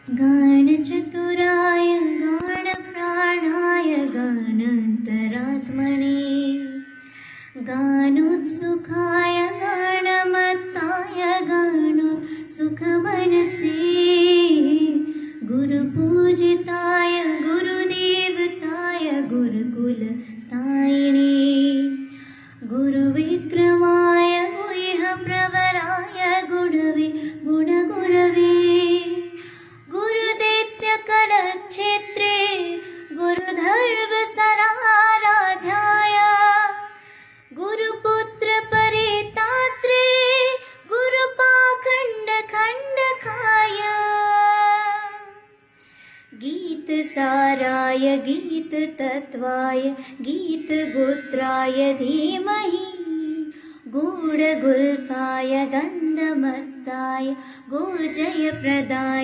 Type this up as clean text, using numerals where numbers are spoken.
गानचतुराय गानप्राणाय गानान्तरात्मने गानोत्सुकाय गानमत्ताय गानोत्सुकमनसे गुरुपूजिताय गुरुदेवताय गुरुकुलस्थायिने गुरुविक्रमाय गुह्यप्रवराय गुणवे गुणगुरवे गुरुदैत्यकलक्षेत्रे गुरुधर्मसराराध्याय गुरुपुत्रपरितात्रे गुरुपाखण्डखण्डकाय गीतसाराय गीततत्त्वाय गीतगोत्राय धीमहि गूढगुल्फाय गन्धमत्ताय गोजयप्रदाय